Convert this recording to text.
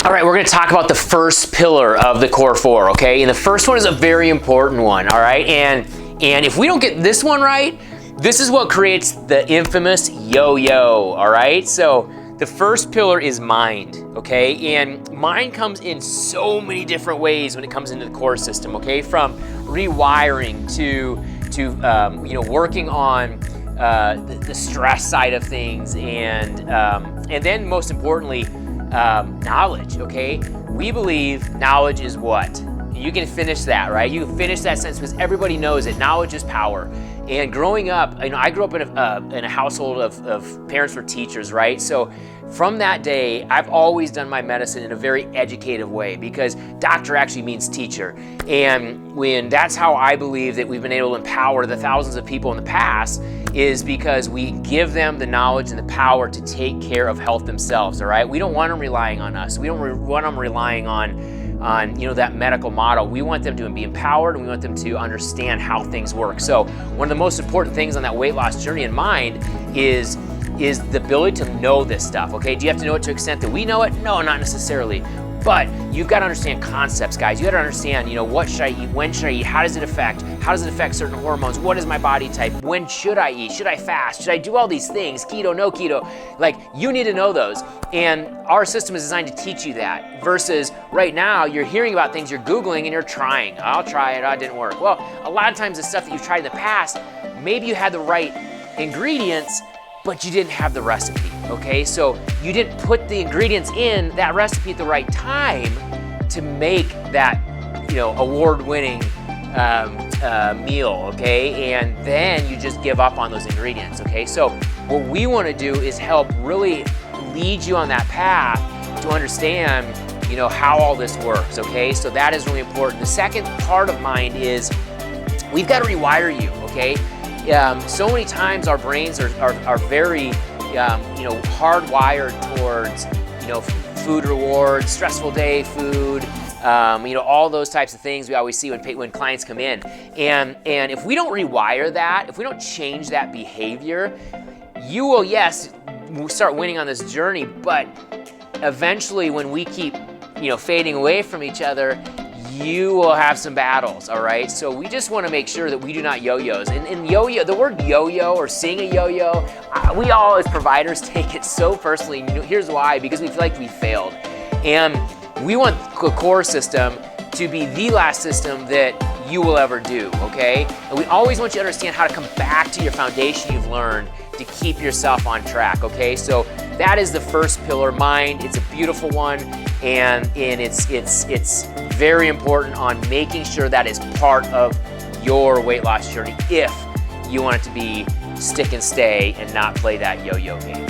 All right, we're gonna talk about the first pillar of the core four, okay? And the first one is a very important one, all right? And if we don't get this one right, this is what creates the infamous yo-yo, all right? So the first pillar is mind, okay? And mind comes in so many different ways when it comes into the core system, okay? From rewiring to working on the stress side of things, and then most importantly, knowledge, okay? We believe knowledge is what? You can finish that, right? You can finish that sentence because everybody knows it. Knowledge is power. And growing up, I grew up in a household of parents were teachers, right? So from that day, I've always done my medicine in a very educative way because doctor actually means teacher. And that's how I believe that we've been able to empower the thousands of people in the past is because we give them the knowledge and the power to take care of health themselves, all right? We don't want them relying on us. We don't want them relying on that medical model. We want them to be empowered, and we want them to understand how things work. So one of the most important things on that weight loss journey in mind is the ability to know this stuff, okay? Do you have to know it to the extent that we know it? No, not necessarily. But you've got to understand concepts, guys. You got to understand, what should I eat? When should I eat? How does it affect? How does it affect certain hormones? What is my body type? When should I eat? Should I fast? Should I do all these things? Keto, no keto? Like, you need to know those. And our system is designed to teach you that versus right now you're hearing about things, you're Googling and you're trying. I'll try it, it didn't work. Well, a lot of times the stuff that you've tried in the past, maybe you had the right ingredients, but you didn't have the recipe, okay? So you didn't put the ingredients in that recipe at the right time to make that, award-winning meal, okay? And then you just give up on those ingredients, okay? So what we wanna do is help really lead you on that path to understand, how all this works, okay? So that is really important. The second part of mind is we've gotta rewire you, okay? So many times our brains are very, hardwired towards, food rewards, stressful day food, all those types of things we always see when clients come in. And if we don't rewire that, if we don't change that behavior, you will, yes, start winning on this journey, but eventually when we keep, fading away from each other, you will have some battles, all right? So we just want to make sure that we do not yo-yos. And yo-yo, the word yo-yo or seeing a yo-yo, we all as providers take it so personally. Here's why, because we feel like we failed. And we want the core system to be the last system that you will ever do, okay? And we always want you to understand how to come back to your foundation you've learned to keep yourself on track, okay? So that is the first pillar, mind. It's a beautiful one, and it's very important on making sure that is part of your weight loss journey if you want it to be stick and stay and not play that yo-yo game.